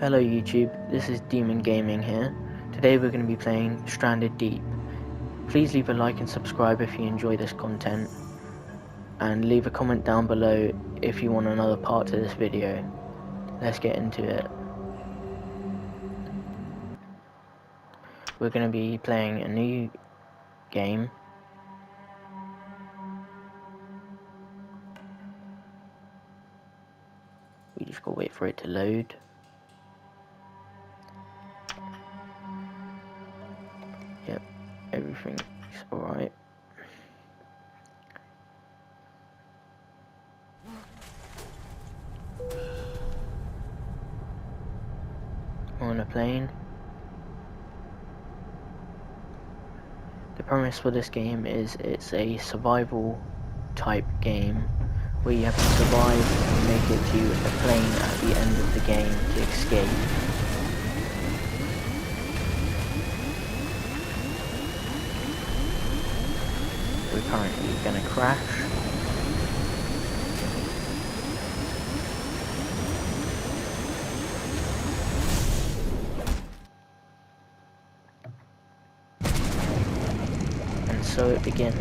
Hello YouTube, this is Demon Gaming here. Today we're going to be playing Stranded Deep. Please leave a like and subscribe if you enjoy this content, and leave a comment down below if you want another part to this video. Let's get into it. We're going to be playing a new game. We just gotta wait for it to load. Yep, everything's alright. We're on a plane. The premise for this game is it's a survival type game where you have to survive and make it to a plane at the end of the game to escape. We're currently gonna crash. And so it begins.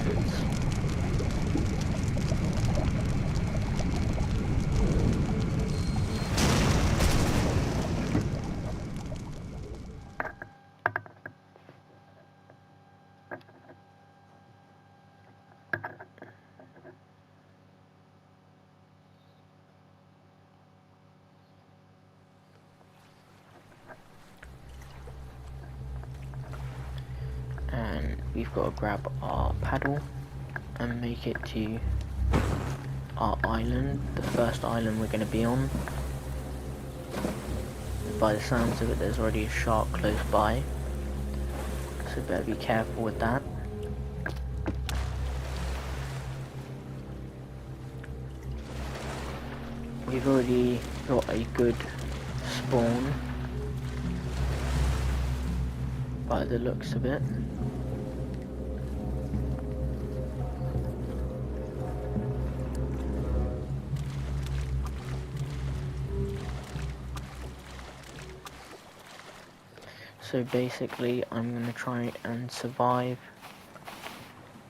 And we've got to grab our paddle and make it to our island, the first island we're going to be on. By the sounds of it, there's already a shark close by, so better be careful with that. We've already got a good spawn by the looks of it. So basically I'm going to try and survive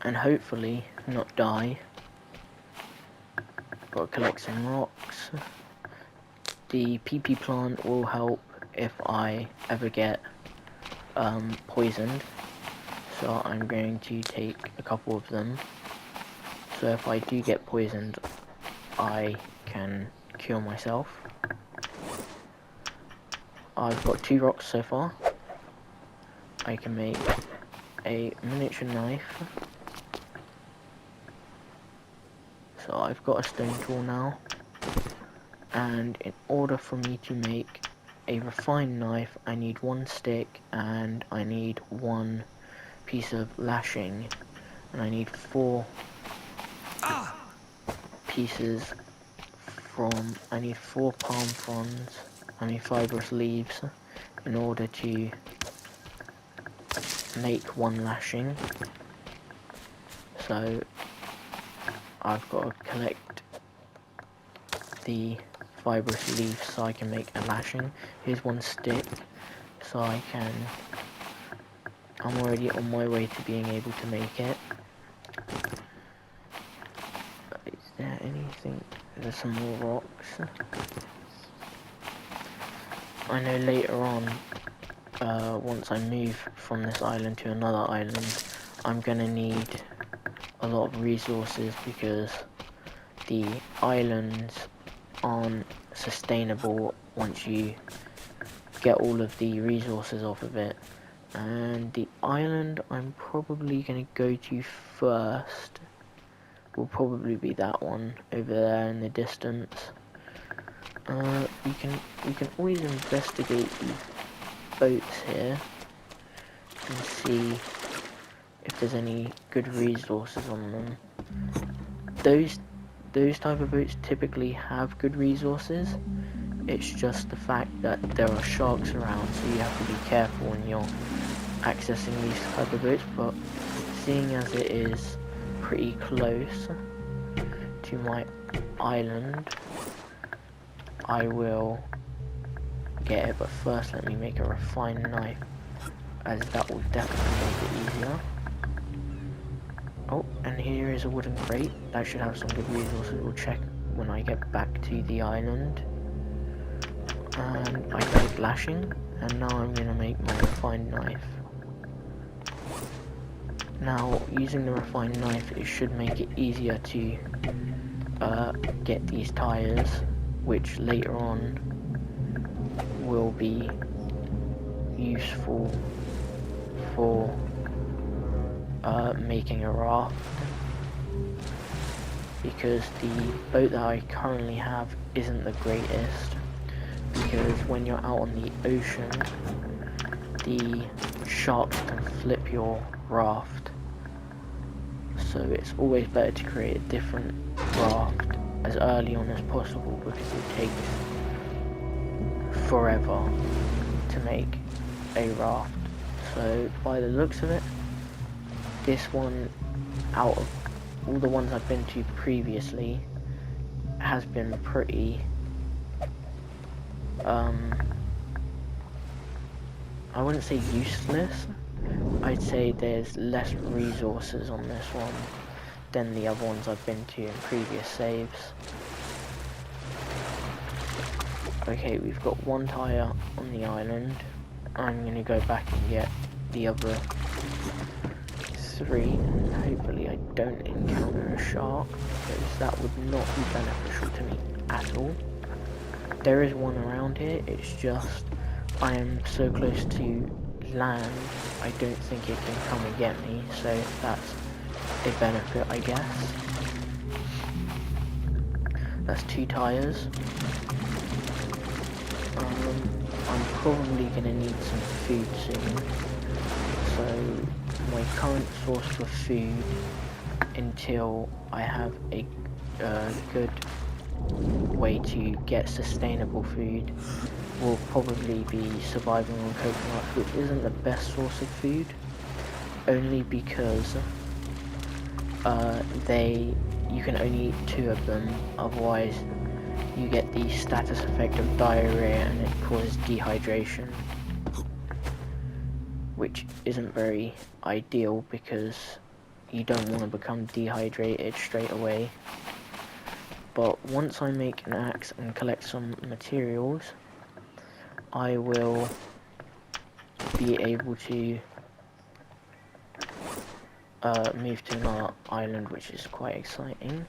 and hopefully not die. Got to collect some rocks. The PP plant will help if I ever get poisoned, so I'm going to take a couple of them, so if I do get poisoned I can cure myself. I've got 2 rocks so far. I can make a miniature knife, so I've got a stone tool now, and in order for me to make a refined knife I need 1 stick and I need 1 piece of lashing, and I need 4 pieces from, I need 4 palm fronds, I need fibrous leaves in order to make 1 lashing. So I've got to collect the fibrous leaves so I can make a lashing. Here's 1 stick, so I'm already on my way to being able to make it. Is there anything? There's some more rocks. I know later on, once I move from this island to another island, I'm gonna need a lot of resources because the islands aren't sustainable once you get all of the resources off of it. And the island I'm probably gonna go to first will probably be that one over there in the distance. We can always investigate these boats here and see if there's any good resources on them. Those type of boats typically have good resources. It's just the fact that there are sharks around, so you have to be careful when you're accessing these type of boats. But seeing as it is pretty close to my island, I will get it, but first let me make a refined knife, as that will definitely make it easier. Oh, and here is a wooden crate. That should have some good resources. We'll check when I get back to the island. And I made lashing, and now I'm going to make my refined knife. Now, using the refined knife, it should make it easier to get these tires, which later on will be useful for making a raft, because the boat that I currently have isn't the greatest, because when you're out on the ocean, the sharks can flip your raft, so it's always better to create a different raft as early on as possible, because it takes forever to make a raft. So by the looks of it, this one, out of all the ones I've been to previously, has been pretty I wouldn't say useless. I'd say there's less resources on this one than the other ones I've been to in previous saves. Okay, we've got one tire on the island. I'm gonna go back and get the other 3, and hopefully I don't encounter a shark, because that would not be beneficial to me at all. There is one around here, it's just I am so close to land, I don't think it can come and get me, so that's a benefit, I guess. That's 2 tires. I'm probably gonna need some food soon, so my current source for food until I have a good way to get sustainable food will probably be surviving on coconuts, which isn't the best source of food, only because you can only eat 2 of them, otherwise you get the status effect of diarrhea and it causes dehydration, which isn't very ideal because you don't want to become dehydrated straight away. But once I make an axe and collect some materials, I will be able to move to another island, which is quite exciting,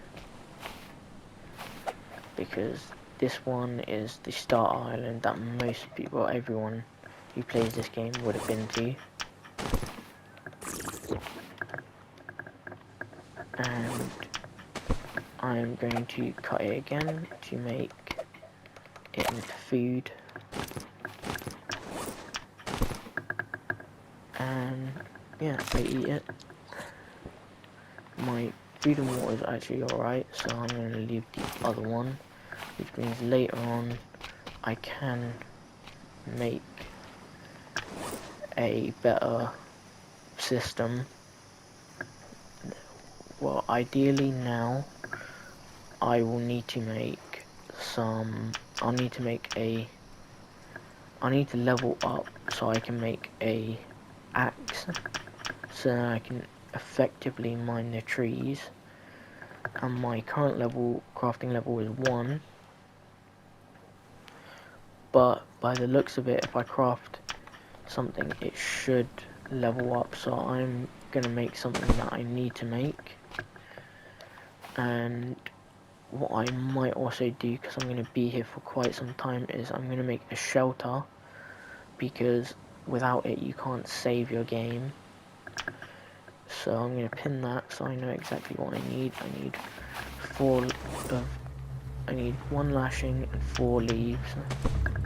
because this one is the starter island that most people, everyone who plays this game would have been to. And I'm going to cut it again to make it into food. And yeah, I eat it. My food and water is actually alright, so I'm going to leave the other one, which means later on I can make a better system. Well, ideally now I will need to make some, I need to level up so I can make a axe, so that I can effectively mine the trees. And my current crafting level is 1, but by the looks of it, if I craft something, it should level up, so I'm gonna make something that I need to make. And what I might also do, because I'm going to be here for quite some time, is I'm going to make a shelter, because without it you can't save your game. So I'm going to pin that so I know exactly what I need. I need 1 lashing and 4 leaves,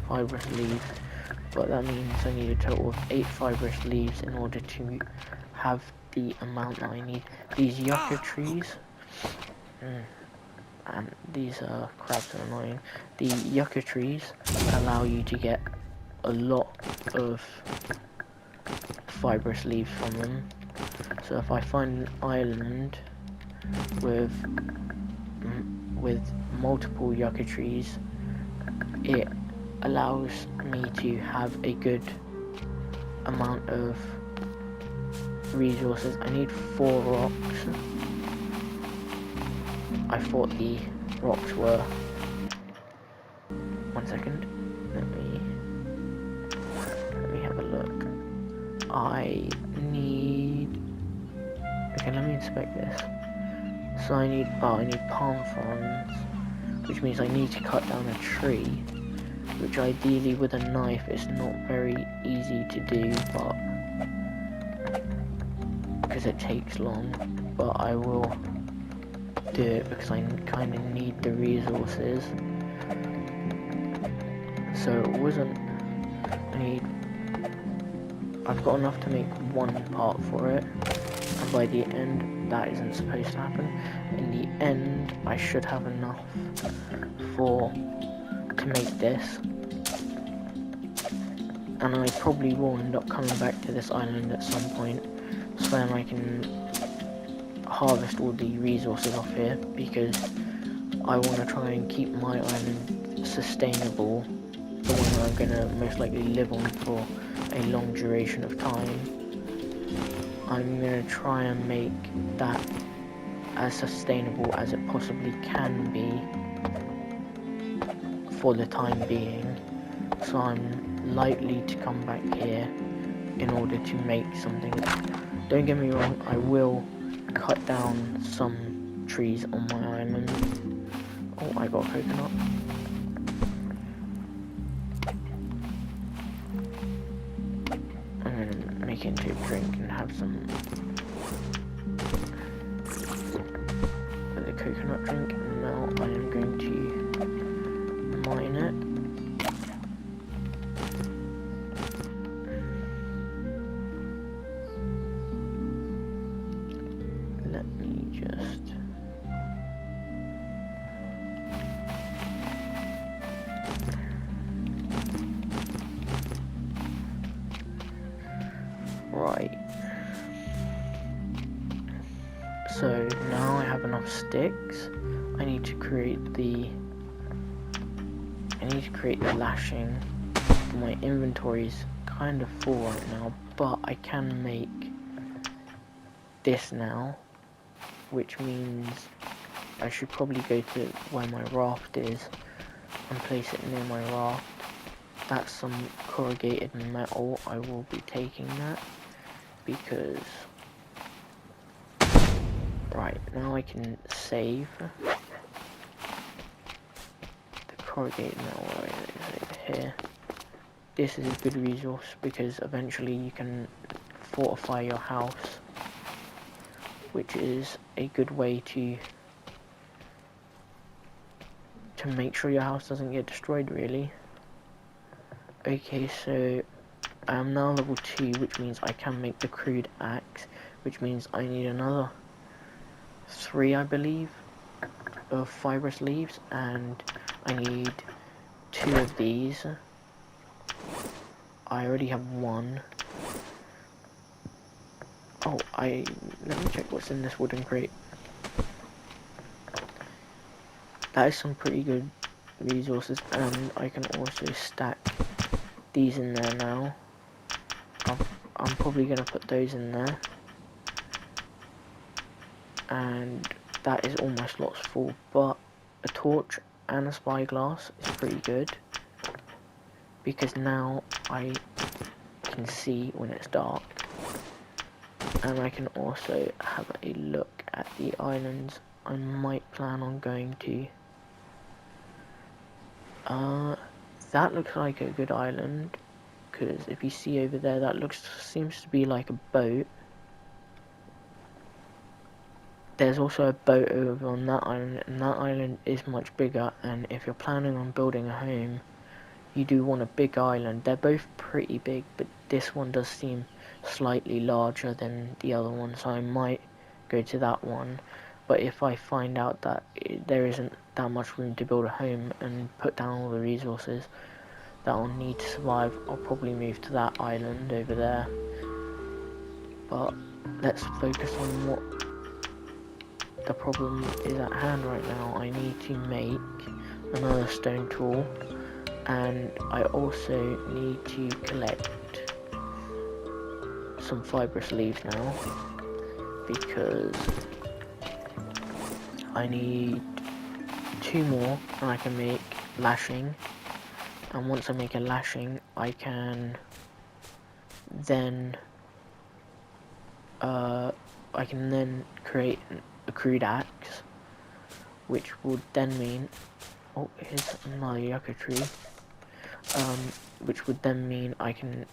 fibrous leaves, but that means I need a total of 8 fibrous leaves in order to have the amount that I need. These yucca trees, and these crabs are annoying. The yucca trees allow you to get a lot of fibrous leaves from them. So if I find an island with multiple yucca trees, it allows me to have a good amount of resources. I need 4 rocks. I thought the rocks were... 1 second. Let me have a look. I need... Okay, let me inspect this. So I need palm fronds, which means I need to cut down a tree, which ideally with a knife is not very easy to do, but because it takes long, but I will do it because I kind of need the resources. So it wasn't, I've got enough to make 1 part for it, and by the end that isn't supposed to happen. In the end I should have enough to make this, and I probably will end up coming back to this island at some point so then I can harvest all the resources off here, because I want to try and keep my island sustainable, the one that I'm going to most likely live on for a long duration of time. I'm going to try and make that as sustainable as it possibly can be for the time being, so I'm likely to come back here in order to make something. Don't get me wrong, I will cut down some trees on my island. Oh, I got a coconut. I'm gonna make it into a drink and have some with a coconut drink, and now I am going to mine it. Let me just... Right. So now I have enough sticks. I need to create the lashing. My inventory's kind of full right now, but I can make this now, which means I should probably go to where my raft is and place it near my raft. That's some corrugated metal. I will be taking that because right now I can save the corrugated metal right over here. This is a good resource because eventually you can fortify your house, which is a good way to make sure your house doesn't get destroyed, really. Okay, so I am now level 2, which means I can make the crude axe, which means I need another 3, I believe, of fibrous leaves, and I need 2 of these. I already have 1. Oh, let me check what's in this wooden crate. That is some pretty good resources, and I can also stack these in there now. I'm probably going to put those in there, and that is all my slots full, but a torch and a spyglass is pretty good, because now I can see when it's dark, and I can also have a look at the islands I might plan on going to. That looks like a good island, because if you see over there, that seems to be like a boat. There's also a boat over on that island, and that island is much bigger, and if you're planning on building a home, you do want a big island. They're both pretty big, but this one does seem slightly larger than the other one, so I might go to that one. But if I find out that there isn't that much room to build a home and put down all the resources that I'll need to survive, I'll probably move to that island over there. But let's focus on what the problem is at hand right now. I need to make another stone tool, and I also need to collect some fibrous leaves now, because I need 2 more and I can make lashing, and once I make a lashing I can then create a crude axe, which would then mean, oh, here's another yucca tree, which would then mean I can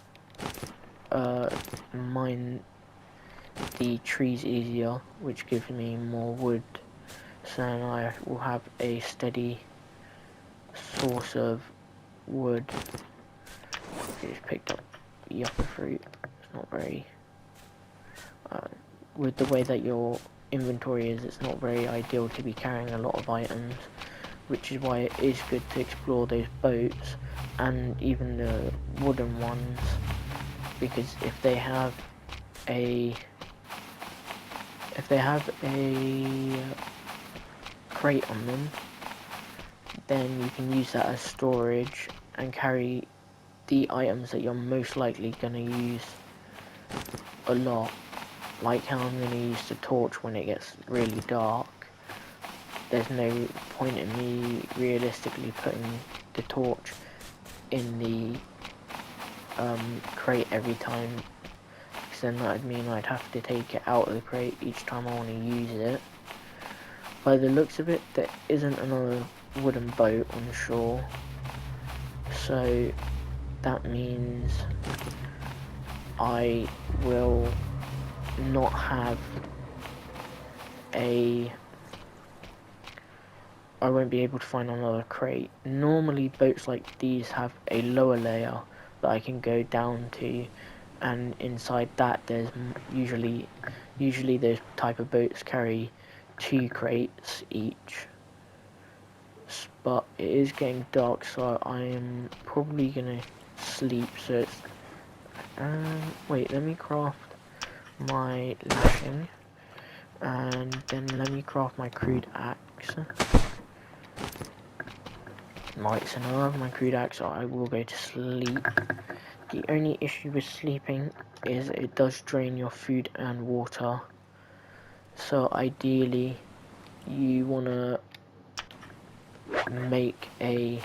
mine the trees easier, which gives me more wood, so then I will have a steady source of wood. I just picked up yucca fruit. It's not very with the way that your inventory is, it's not very ideal to be carrying a lot of items, which is why it is good to explore those boats and even the wooden ones, because if they have a crate on them, then you can use that as storage and carry the items that you're most likely going to use a lot, like how I'm going to use the torch when it gets really dark. There's no point in me realistically putting the torch in the crate every time, because then that would mean I'd have to take it out of the crate each time I want to use it. By the looks of it, there isn't another wooden boat on the shore, so that means I will not have I won't be able to find another crate. Normally boats like these have a lower layer that I can go down to, and inside that there's usually those type of boats carry 2 crates each. But it is getting dark, so I'm probably gonna sleep, so it's wait, let me craft my lashing, and then let me craft my crude axe. Right, so now I have my crude axe, so I will go to sleep. The only issue with sleeping is it does drain your food and water, so ideally you want to make a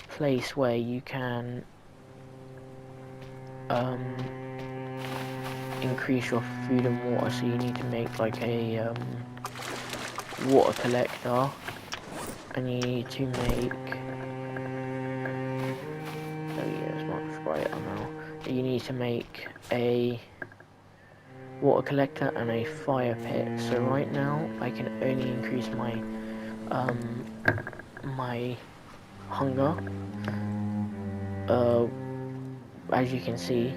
place where you can increase your food and water, so you need to make like a water collector, and you need to make, oh yeah, it's much brighter now. You need to make a water collector and a fire pit. So right now I can only increase my my hunger. As you can see,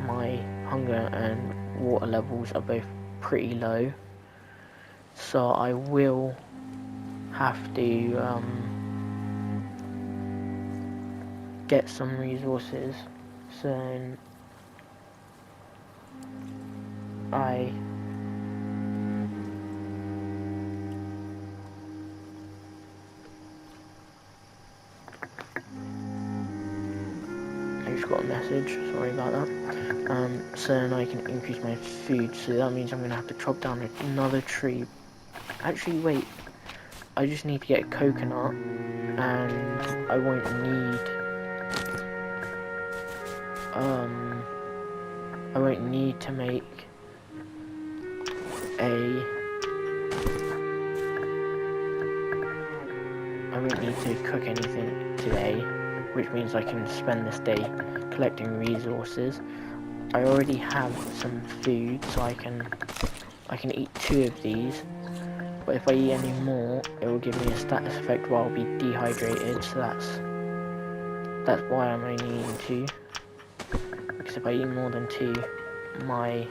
my hunger and water levels are both pretty low, so I will have to get some resources. So I just got a message, sorry about that. So then I can increase my food, so that means I'm going to have to chop down another tree. Actually, wait, I just need to get a coconut, and I won't need to make I won't need to cook anything today, which means I can spend this day collecting resources. I already have some food, so I can eat 2 of these, but if I eat any more, it will give me a status effect where I'll be dehydrated, so that's why I'm only eating 2, because if I eat more than 2, my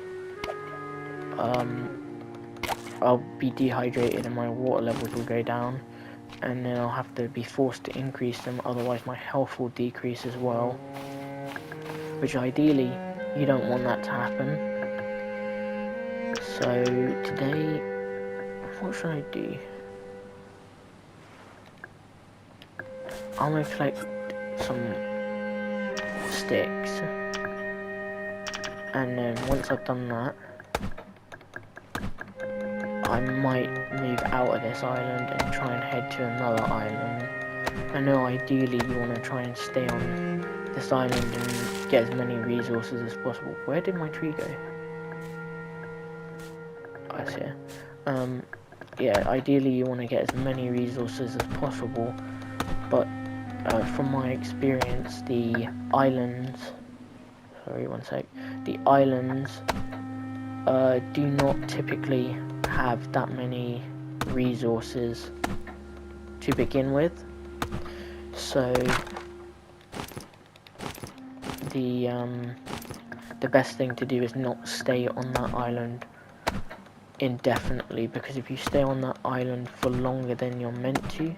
I'll be dehydrated and my water levels will go down, and then I'll have to be forced to increase them, otherwise my health will decrease as well, which ideally you don't want that to happen. So today, what should I do? I'm gonna collect some sticks, and then once I've done that, I might move out of this island and try and head to another island. I know ideally you want to try and stay on this island and get as many resources as possible. Where did my tree go? Oh, it's here. Yeah, ideally you want to get as many resources as possible, but from my experience, the islands, sorry, one sec, the islands do not typically have that many resources to begin with, so the best thing to do is not stay on that island indefinitely, because if you stay on that island for longer than you're meant to,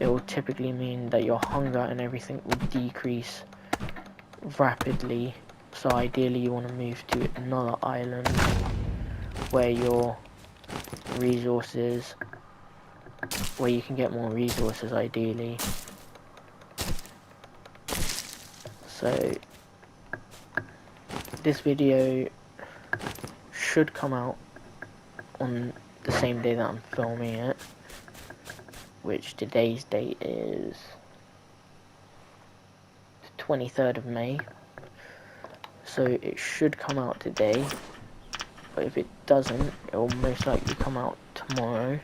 it will typically mean that your hunger and everything will decrease rapidly. So ideally you want to move to another island where your resources, where you can get more resources ideally. So this video should come out on the same day that I'm filming it, which today's date is the 23rd of May, so it should come out today, but if it doesn't, it will most likely come out tomorrow,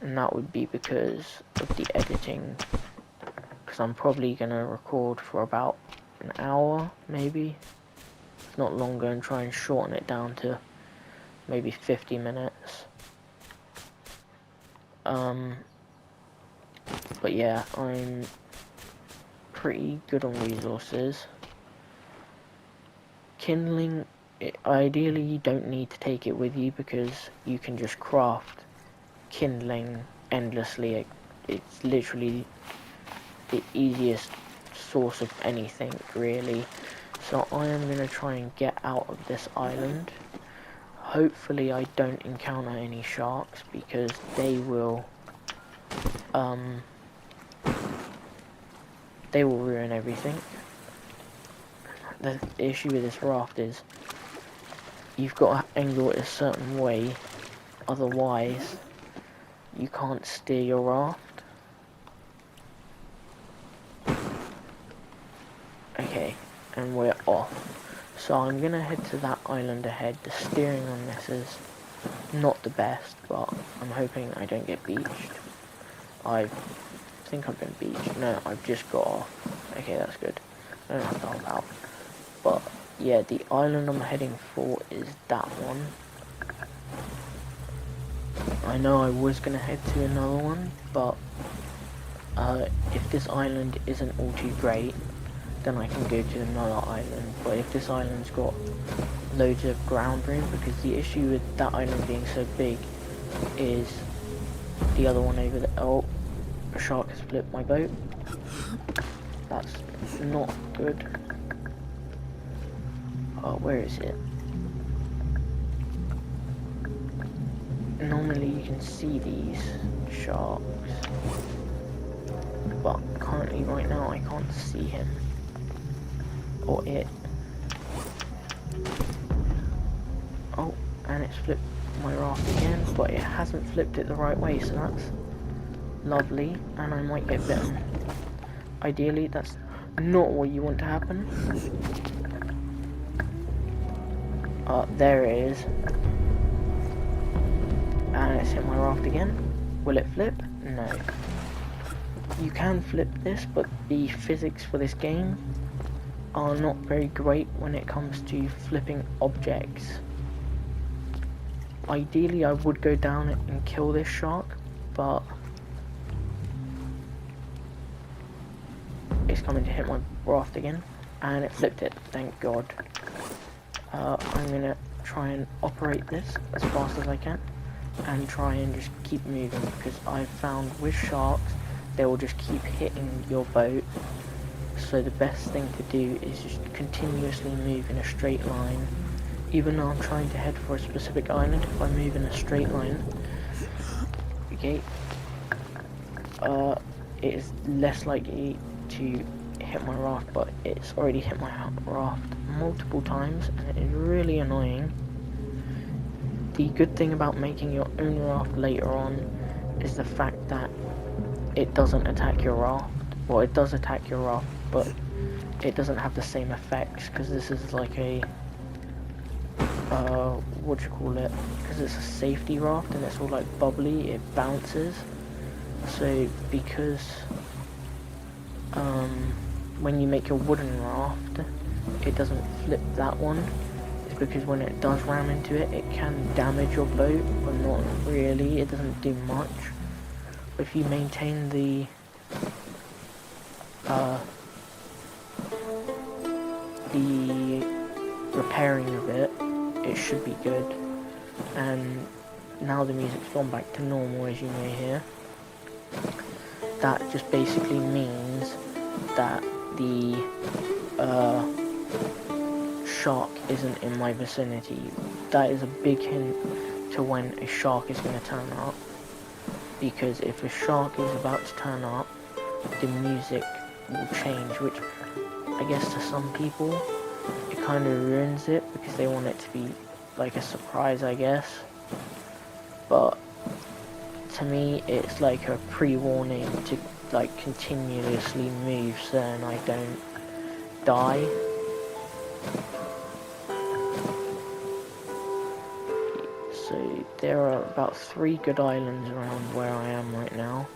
and that would be because of the editing, because I'm probably going to record for about an hour, maybe, if not longer, and try and shorten it down to maybe 50 minutes. But yeah, I'm pretty good on resources. Kindling, ideally you don't need to take it with you, because you can just craft kindling endlessly. It's literally the easiest source of anything, really. So I am going to try and get out of this island. Hopefully I don't encounter any sharks, because they will ruin everything. The issue with this raft is you've got to angle it a certain way, otherwise you can't steer your raft. Okay, and we're off. So I'm gonna head to that island ahead. The steering on this is not the best, but I'm hoping I don't get beached. I think I've been beached. No, I've just got off. Okay, that's good. I don't have to help out. But yeah, the island I'm heading for is that one. I know I was gonna head to another one, but if this island isn't all too great, then I can go to another island. But if this island's got loads of ground room, because the issue with that island being so big is the other one over there. Oh, a shark has flipped my boat. That's not good. Oh, where is it? Normally you can see these sharks, but currently right now I can't see him. Or it. Oh, and it's flipped my raft again, but it hasn't flipped it the right way, so that's lovely, and I might get bitten. Ideally, that's not what you want to happen. There it is. And it's hit my raft again. Will it flip? No. You can flip this, but the physics for this game are not very great when it comes to flipping objects. Ideally I would go down and kill this shark, but it's coming to hit my raft again, and it flipped it, thank God. I'm gonna try and operate this as fast as I can and try and just keep moving, because I've found with sharks they will just keep hitting your boat. So the best thing to do is just continuously move in a straight line. Even though I'm trying to head for a specific island, if I move in a straight line, okay, it is less likely to hit my raft, but it's already hit my raft multiple times, and it is really annoying. The good thing about making your own raft later on is the fact that it doesn't attack your raft. Well, it does attack your raft, but it doesn't have the same effects, because this is like a what do you call it, because it's a safety raft and it's all like bubbly, it bounces. So because when you make your wooden raft, it doesn't flip that one. It's because when it does ram into it, it can damage your boat, but not really, it doesn't do much. But if you maintain the repairing of it, it should be good. And now the music's gone back to normal, as you may hear. That just basically means that the shark isn't in my vicinity. That is a big hint to when a shark is going to turn up, because if a shark is about to turn up, the music will change, which I guess to some people it kind of ruins it, because they want it to be like a surprise, I guess. But to me, it's like a pre-warning to like continuously move so then I don't die. So there are about 3 good islands around where I am right now.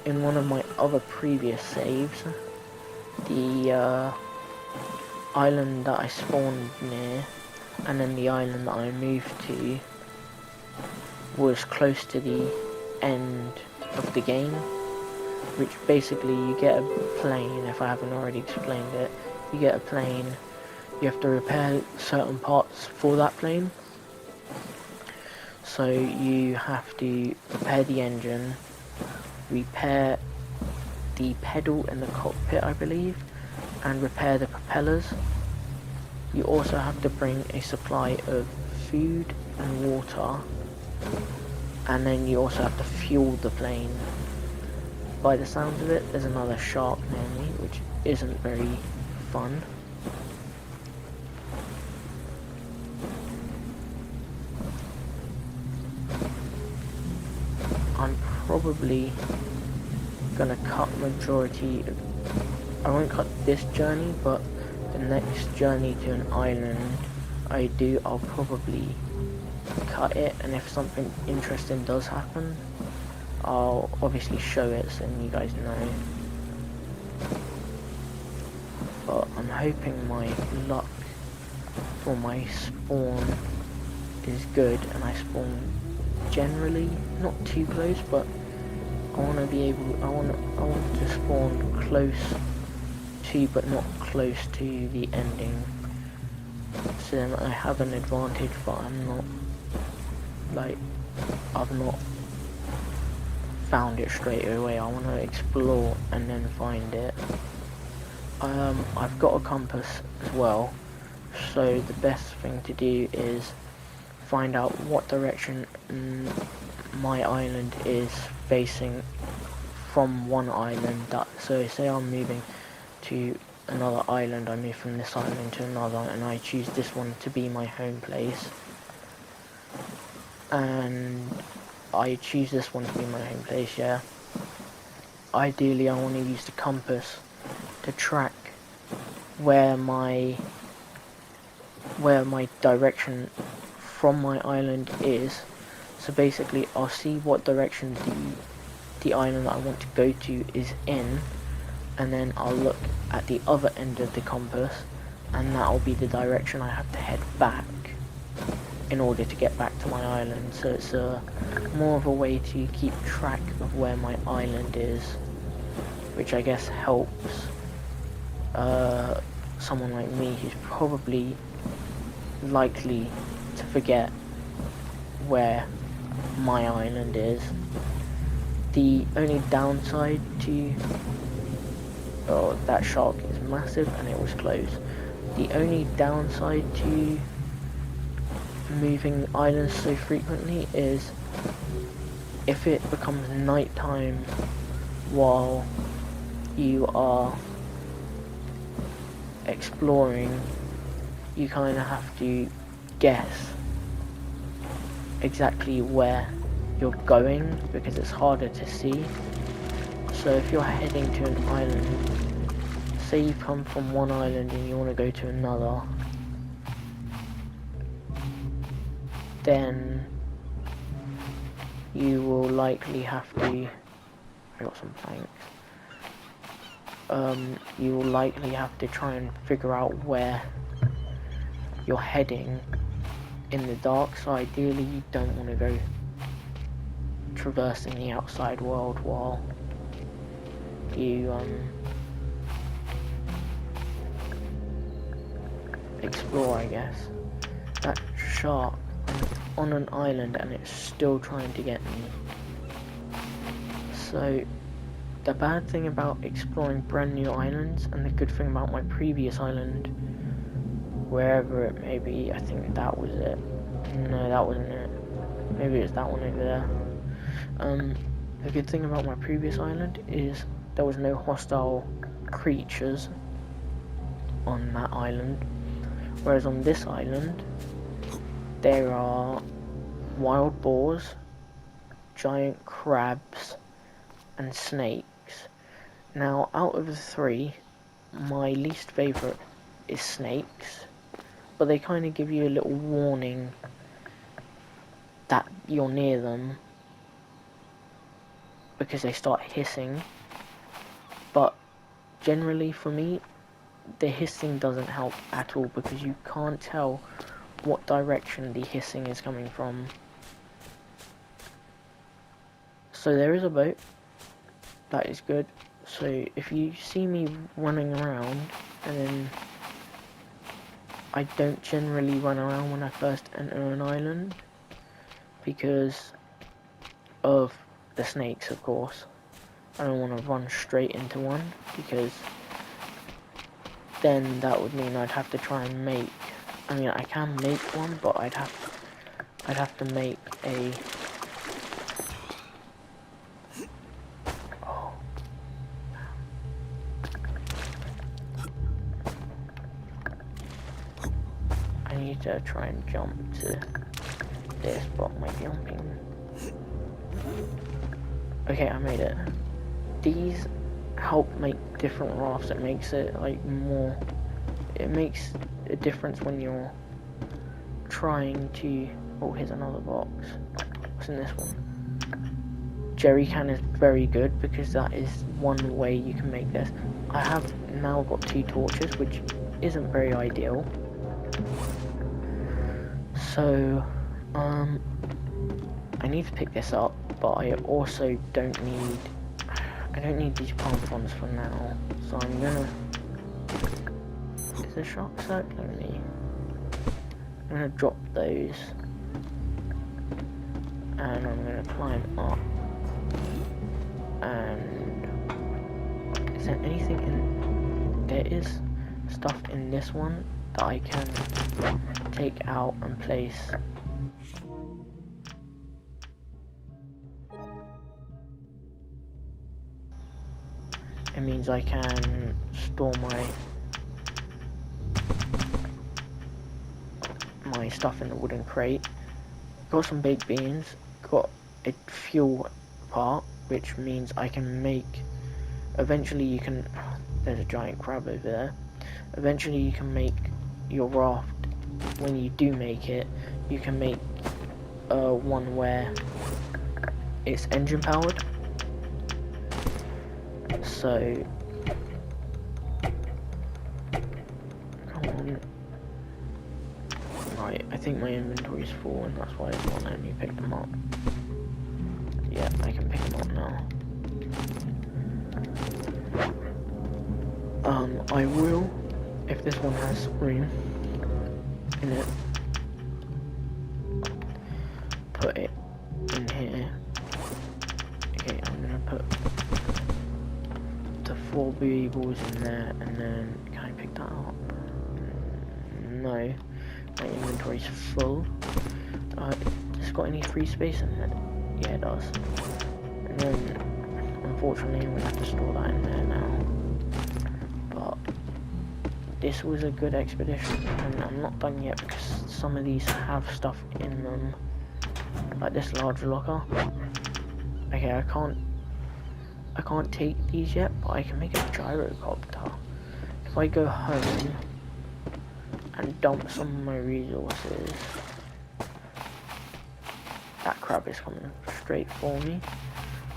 In one of my other previous saves, the island that I spawned near, and then the island that I moved to, was close to the end of the game, which basically you get a plane. If I haven't already explained it, you get a plane, you have to repair certain parts for that plane. So you have to repair the engine, repair the pedal in the cockpit, I believe, and repair the propellers. You also have to bring a supply of food and water, and then you also have to fuel the plane. By the sounds of it, there's another shark near me, which isn't very fun. I'm probably gonna cut majority of, I won't cut this journey, but the next journey to an island I'll probably cut it, and if something interesting does happen, I'll obviously show it so you guys know. But I'm hoping my luck for my spawn is good, and I spawn generally not too close, but I want to spawn close to, but not close to the ending, so then I have an advantage, but I've not found it straight away. I want to explore and then find it. I've got a compass as well, so the best thing to do is find out what direction my island is facing from one island. So say I'm moving to another island, I move from this island to another, and I choose this one to be my home place, and I choose this one to be my home place, yeah. Ideally I want to use the compass to track where my direction from my island is. So basically I'll see what direction the island that I want to go to is in, and then I'll look at the other end of the compass, and that'll be the direction I have to head back in order to get back to my island. So it's more of a way to keep track of where my island is, which I guess helps someone like me who's probably likely to forget where my island is. The only downside to that shark is massive and it was close. The only downside to moving islands so frequently is if it becomes nighttime while you are exploring, you kind of have to guess exactly where you're going because it's harder to see. So if you're heading to an island, say you come from one island and you want to go to another, then you will likely have to, I got some blanks, you will likely have to try and figure out where you're heading in the dark, so ideally you don't want to go traversing the outside world while you explore, I guess. That shark on an island and it's still trying to get me. So the bad thing about exploring brand new islands, and the good thing about my previous island, wherever it may be, I think that was it. No, that wasn't it. Maybe it's that one over there. The good thing about my previous island is there was no hostile creatures on that island, whereas on this island there are wild boars, giant crabs, and snakes. Now, out of the three, my least favourite is snakes, but they kind of give you a little warning that you're near them because they start hissing. But generally for me, the hissing doesn't help at all because you can't tell what direction the hissing is coming from. So there is a boat, that is good. So if you see me running around, and then I don't generally run around when I first enter an island because of the snakes, of course. I don't want to run straight into one because then that would mean I'd have to try and make, I mean I can make one, but I'd have to make a, oh, I need to try and jump to this, but my jumping, okay, I made it. These help make different rafts. It makes it like more, it makes a difference when you're trying to, oh, here's another box. What's in this one? Jerry can is very good because that is one way you can make this. I have now got 2 torches, which isn't very ideal. So I need to pick this up, but I also don't need these pompons for now, so I'm gonna, is the shark circling me? I'm gonna drop those, and I'm gonna climb up, and is there anything in, there is stuff in this one that I can take out and place. It means I can store my stuff in the wooden crate. Got some baked beans, got a fuel part, which means I can make, eventually you can, there's a giant crab over there, eventually you can make your raft, when you do make it, you can make one where it's engine powered. So, come on. Right, I think my inventory's full and that's why it's not letting me pick them up. Yeah, I can pick them up now. I will, if this one has room in it, put it in here. Okay, I'm gonna put the 4 booty balls in there, and then can I pick that up? No, my inventory's full. Has it got any free space in it? Yeah, it does. And then, unfortunately, I'm going to have to store that in there now. But this was a good expedition, and I'm not done yet because some of these have stuff in them, like this large locker. Okay, I can't take these yet, but I can make a gyrocopter. If I go home and dump some of my resources, that crab is coming straight for me,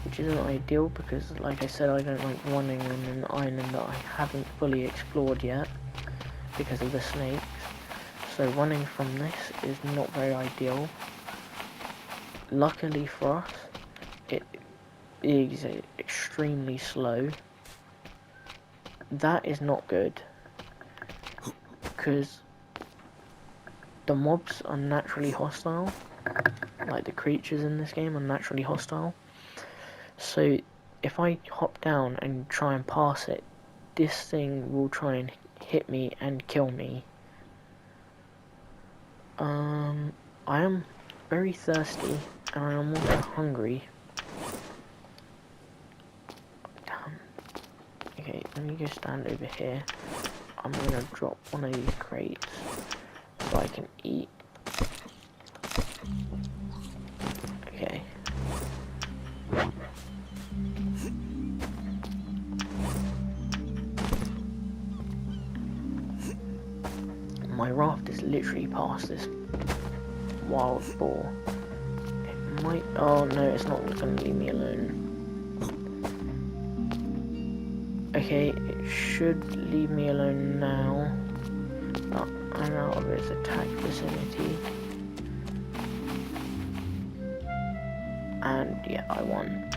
which isn't ideal because, like I said, I don't like running on an island that I haven't fully explored yet because of the snakes. So running from this is not very ideal. Luckily for us, it is extremely slow. That is not good because the mobs are naturally hostile. Like the creatures in this game are naturally hostile. So if I hop down and try and pass it, this thing will try and hit me and kill me. I am very thirsty and I am also hungry. Damn. Okay, let me go stand over here. I'm gonna drop one of these crates so I can eat. Okay. My raft is literally past this wild boar. It might... Oh no, it's not going to leave me alone. Okay, it should leave me alone now. But I'm out of its attack vicinity. And yeah, I won.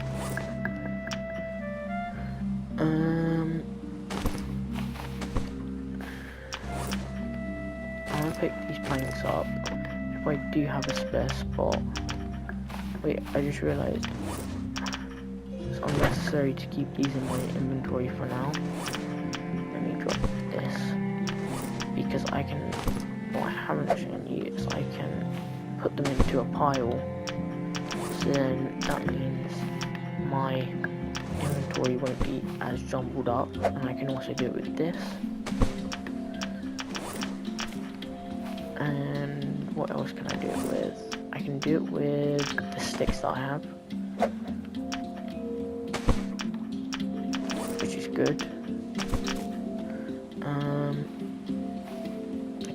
I'm gonna pick these planks up. If I do have a spare spot. Wait, I just realised it's unnecessary to keep these in my inventory for now. Let me drop this. Because I can, what I haven't shown you is I can put them into a pile. So then that means my inventory won't be as jumbled up, and I can also do it with this. And what else can I do it with? I can do it with the sticks that I have, which is good. I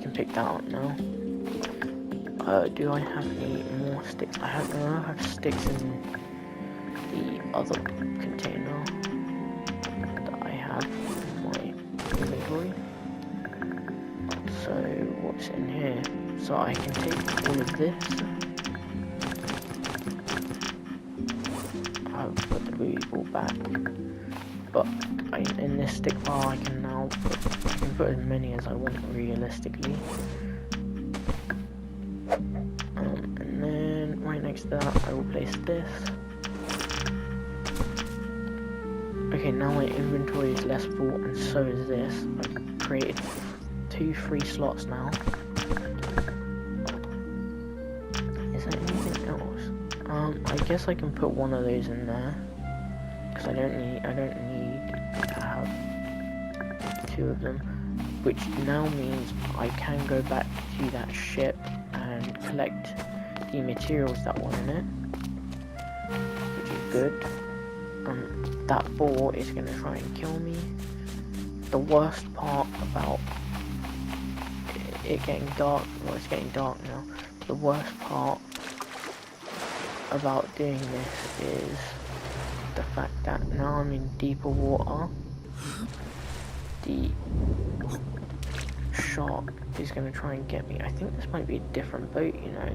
can pick that up now. Do I have any more sticks? I have sticks in the other container that I have in my inventory. So what's in here? So I can take all of this. I'll put the booty ball back. But in this stick bar I can now put as many as I want realistically. And then right next to that I will place this. Okay, now my inventory is less full and so is this. I've created 2 free slots now. Is there anything else? I guess I can put one of those in there. Because I don't need to have 2 of them. Which now means I can go back to that ship and collect the materials that were in it, which is good. That boar is going to try and kill me. The worst part about it getting dark, well, it's getting dark now. The worst part about doing this is the fact that now I'm in deeper water. The shark is going to try and get me. I think this might be a different boat, you know.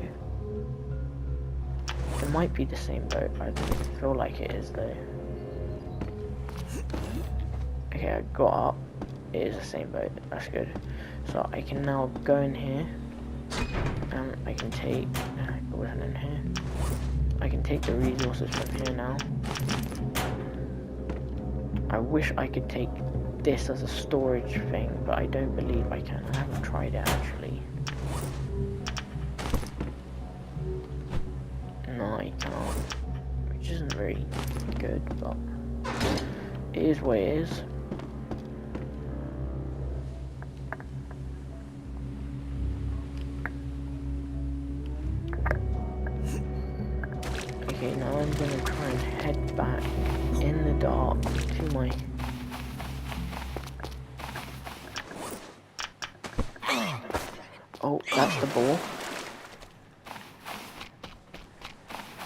It might be the same boat. I don't feel like it is though. Okay, I got up. It is the same boat. That's good. So I can now go in here and I can take... it wasn't in here. I can take the resources from here now. I wish I could take this as a storage thing, but I don't believe I can. I haven't tried it actually. No, I can't. very good, but it is what it is. Okay, now I'm gonna try and head back in the dark to my... Oh, that's the boar.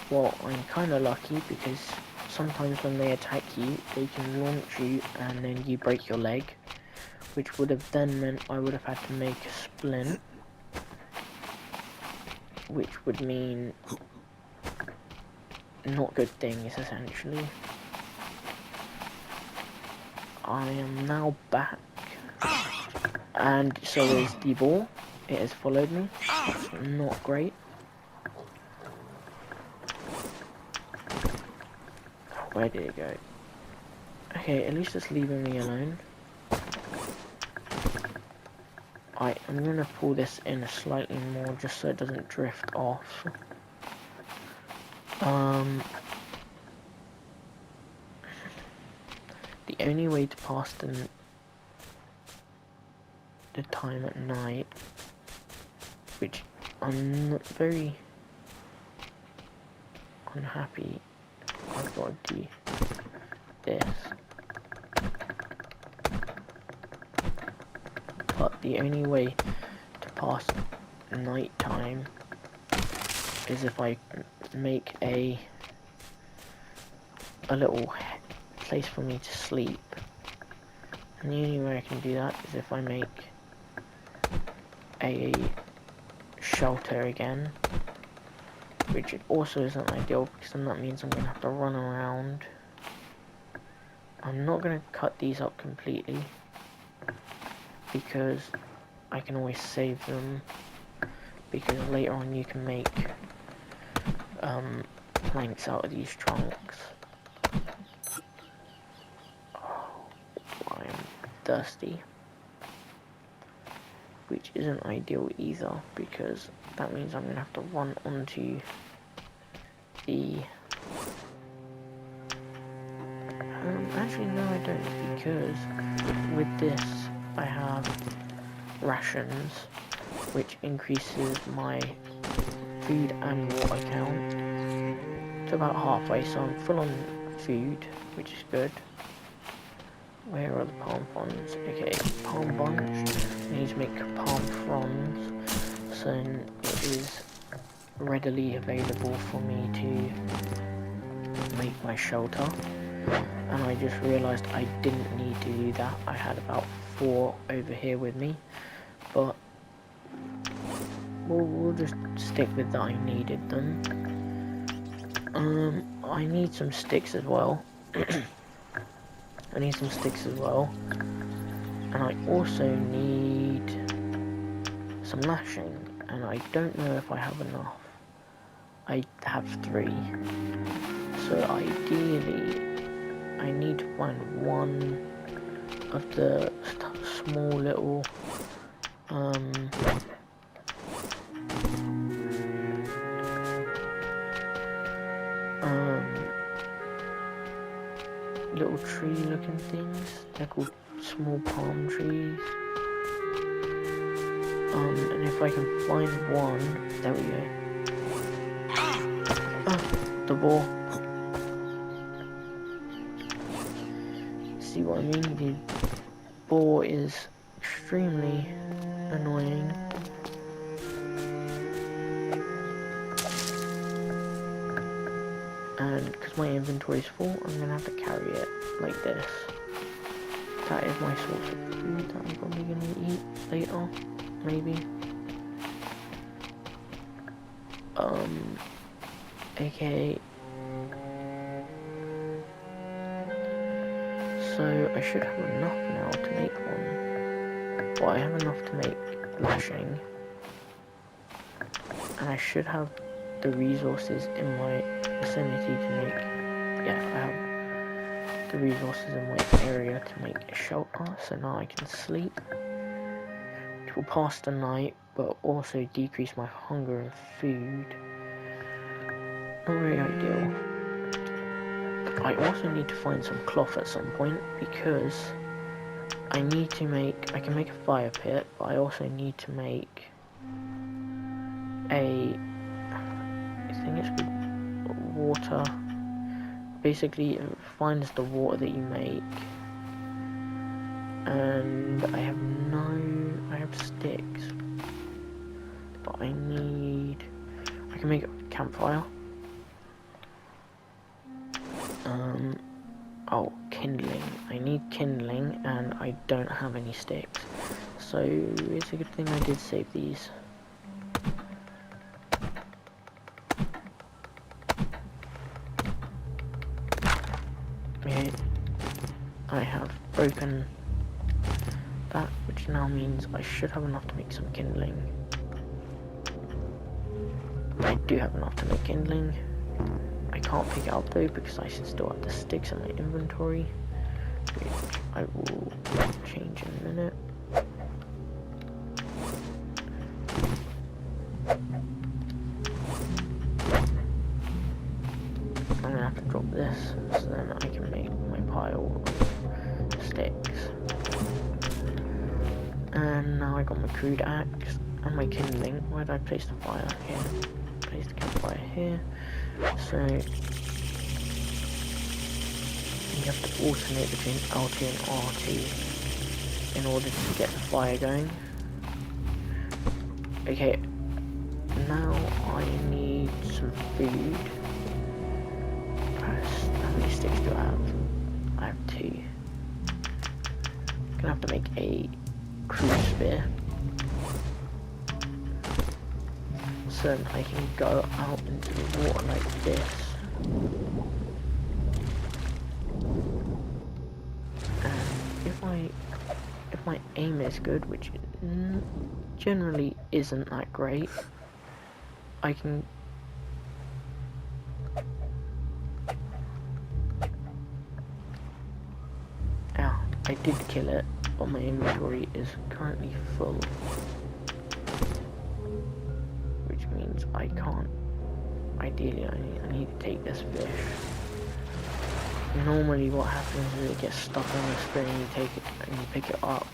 Well, I'm kind of lucky because sometimes when they attack you, they can launch you and then you break your leg, which would have then meant I would have had to make a splint, which would mean not good things, essentially. I am now back, and so is the boar. It has followed me. Not great. Where did it go? Okay, at least it's leaving me alone. I'm gonna pull this in slightly more just so it doesn't drift off. The only way to pass the time at night, which I'm not very unhappy, I've got to do this. But the only way to pass night time is if I make a little place for me to sleep. And the only way I can do that is if I make a shelter again, which also isn't ideal because then that means I'm going to have to run around. I'm not going to cut these up completely because I can always save them, because later on you can make planks out of these trunks. Oh, I'm thirsty, which isn't ideal either because that means I'm going to have to run onto the... actually no I don't, because with this I have rations which increases my food and water count to about halfway, so I'm full on food, which is good. Where are the palm fronds? Okay, palm bunch. I need to make palm fronds, so it is readily available for me to make my shelter. And I just realised I didn't need to do that. I had about 4 over here with me, but we'll just stick with that I needed them. I need some sticks as well. I need some sticks as well. And I also need some lashing, and I don't know if I have enough. I have 3. So ideally, I need to find one of the small little little tree looking things. They're called small palm trees. And if I can find one, there we go. The boar. See what I mean? The boar is extremely annoying. And because my inventory is full, I'm going to have to carry it like this. That is my source of food that I'm probably going to eat later, maybe. Okay. So I should have enough now to make one. Well, I have enough to make lashing. And I should have the resources in my vicinity to make... Yeah, I have the resources in my area to make a shelter, so now I can sleep. Which will pass the night, but also decrease my hunger and food. Not very ideal. I also need to find some cloth at some point because I need to make, I can make a fire pit, but I also need to make I think it's called water. Basically, it finds the water that you make. And I have sticks. But I can make a campfire. Oh, kindling. I need kindling, and I don't have any sticks. So, it's a good thing I did save these. Okay. I have broken that, which now means I should have enough to make some kindling. I do have enough to make kindling. I can't pick it up though because I still have the sticks in my inventory, which I will change in a minute. I'm gonna have to drop this so then I can make my pile of sticks. And now I got my crude axe and my kindling. Where did I place the fire? Here. Place the campfire here. So you have to alternate between LT and RT in order to get the fire going. Okay, now I need some food. How many sticks do I have? I have 2. I'm gonna have to make a crude spear so that I can go out into the water like this. And if my aim is good, which generally isn't that great, I can I did kill it, but my inventory is currently full, which means I can't. Ideally, I need to take this fish. Normally what happens is it gets stuck on the string and you take it and you pick it up.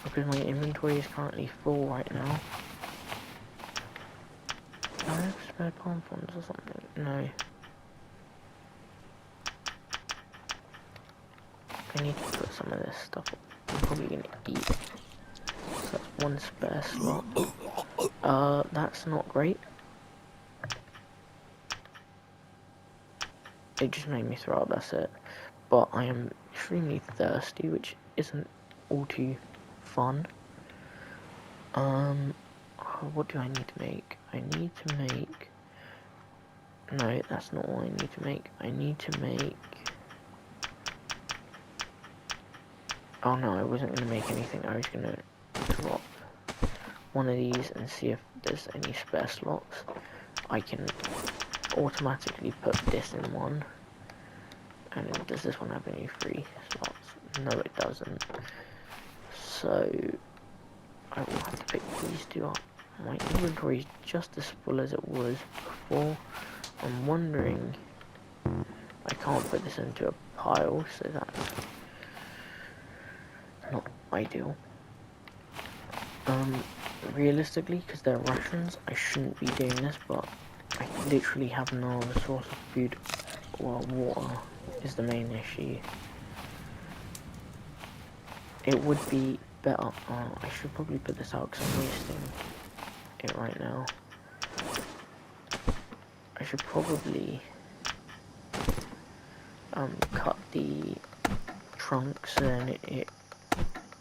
Because my inventory is currently full right now. Do I have spare palm fronds or something? No. I need to put some of this stuff up. I'm probably gonna eat. So that's 1 spare slot. That's not great. It just made me throw up, that's it. But I am extremely thirsty, which isn't all too fun. What do I need to make? I need to make... No, that's not what I need to make. I need to make... Oh no, I wasn't going to make anything. I was going to drop one of these and see if there's any spare slots. I can automatically put this in one. And does this one have any free slots? No, it doesn't. So I will have to pick these 2 up. My inventory is just as full as it was before. I'm wondering, I can't put this into a pile, so that's not ideal. Realistically, because they're Russians, I shouldn't be doing this, but I literally have no other source of food or water is the main issue. It would be better. Oh, I should probably put this out because I'm wasting it right now. I should probably cut the trunk so then it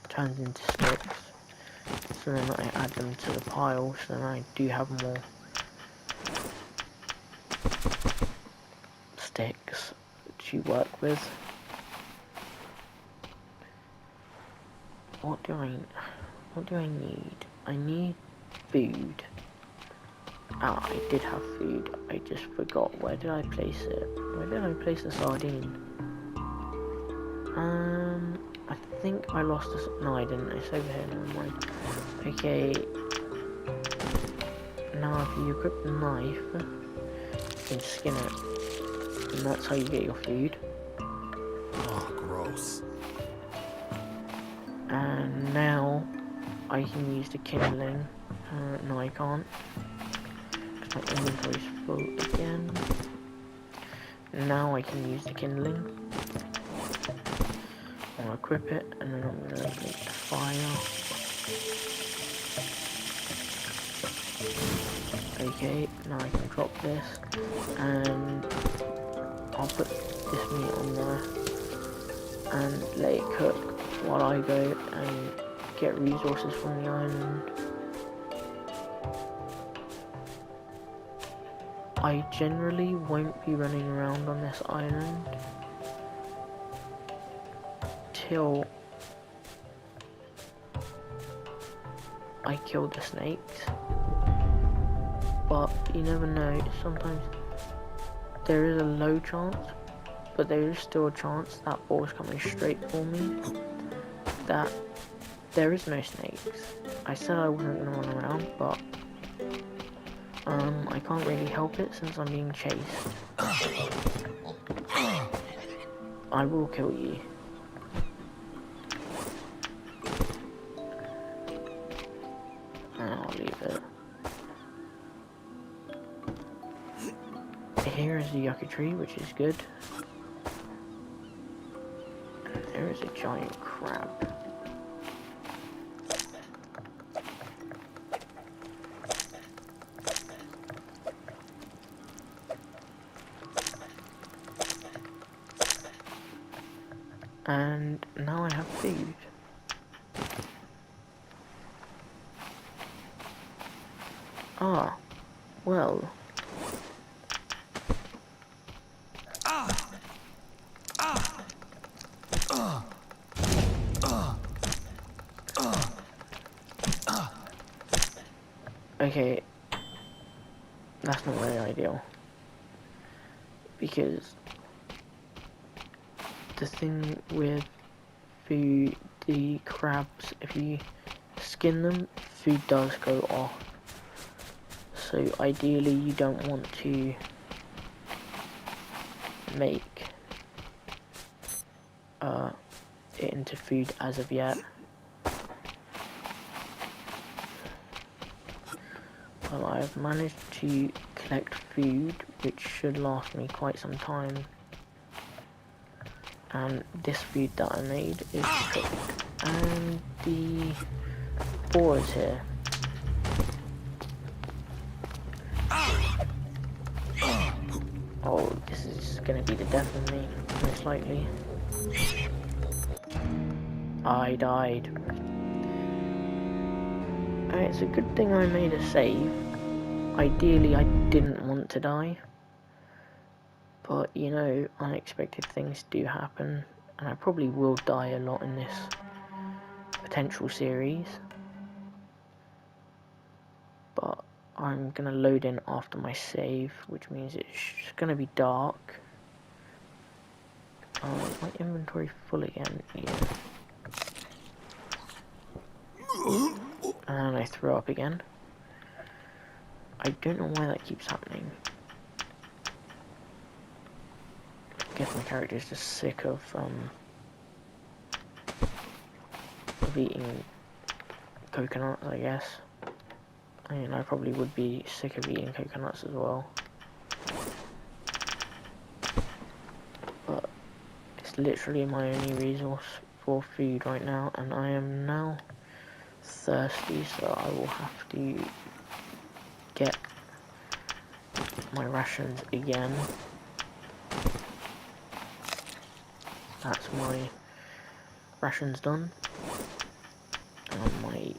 turns into sticks. So then I add them to the pile, so then I do have more sticks to work with. What do I need? I need food. Ah, I did have food. I just forgot. Where did I place it? Where did I place the sardine? I think I lost this. No, I didn't. It's over here. Never mind. Okay. Now, if you equip the knife, you can skin it. and that's how you get your food. Oh, gross. And now I can use the kindling. No, I can't. My inventory's full again. Now I can use the kindling. I'll equip it, and then I'm gonna make the fire. Okay, now I can drop this, and I'll put this meat on there, and let it cook while I go and get resources from the island. I generally won't be running around on this island till I kill the snakes, but you never know. Sometimes there is a low chance, but there is still a chance that ball's coming straight for me, that there is no snakes. I said I wasn't gonna run around, but I can't really help it since I'm being chased. I will kill you. And I'll leave it. Here is the yucca tree, which is good. And there is a giant crab. And now I have food. Ah, well. Okay, that's not very ideal. Because the thing with food, the crabs, if you skin them, food does go off. So ideally you don't want to make it into food as of yet. Well, I've managed to collect food, which should last me quite some time. And this food that I made is cooked. And the boar is here. Oh, this is gonna be the death of me, most likely. I died. It's a good thing I made a save. Ideally, I didn't want to die. But, you know, unexpected things do happen. And I probably will die a lot in this potential series. But I'm gonna load in after my save, which means it's gonna be dark. Is my inventory full again? Yeah. And I throw up again. I don't know why that keeps happening. I guess my character is just sick of eating coconut, I guess. I mean, I probably would be sick of eating coconuts as well. But it's literally my only resource for food right now, and I am now thirsty, so I will have to get my rations again. That's my rations done. And my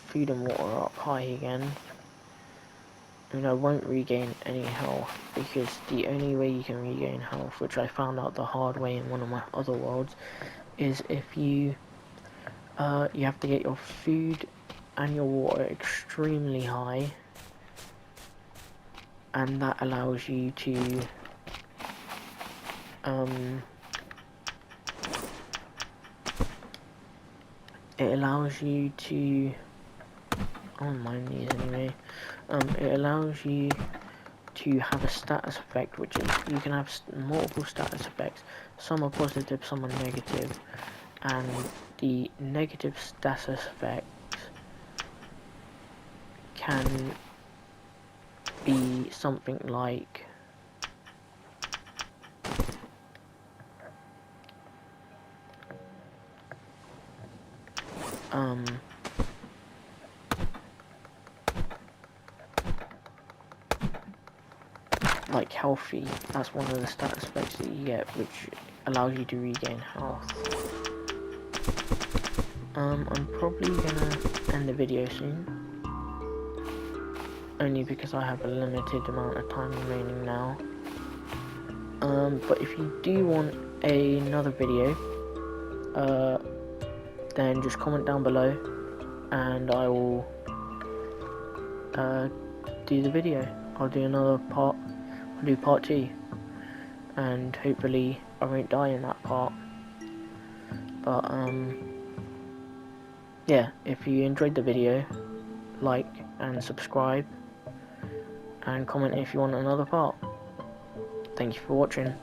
food and water are up high again. I mean, I won't regain any health, because the only way you can regain health, which I found out the hard way in one of my other worlds, is if you have to get your food and your water extremely high, and that allows you to it allows you to, I don't mind these anyway, it allows you to have a status effect, which is you can have multiple status effects. Some are positive, some are negative, and the negative status effects can be something like like healthy. That's one of the status effects that you get, which allows you to regain health. I'm probably gonna end the video soon, only because I have a limited amount of time remaining now. But if you do want another video, then just comment down below and I will do the video. I'll do another part. I'll do part 2, and hopefully I won't die in that part. But yeah, if you enjoyed the video, like and subscribe, and comment if you want another part. Thank you for watching.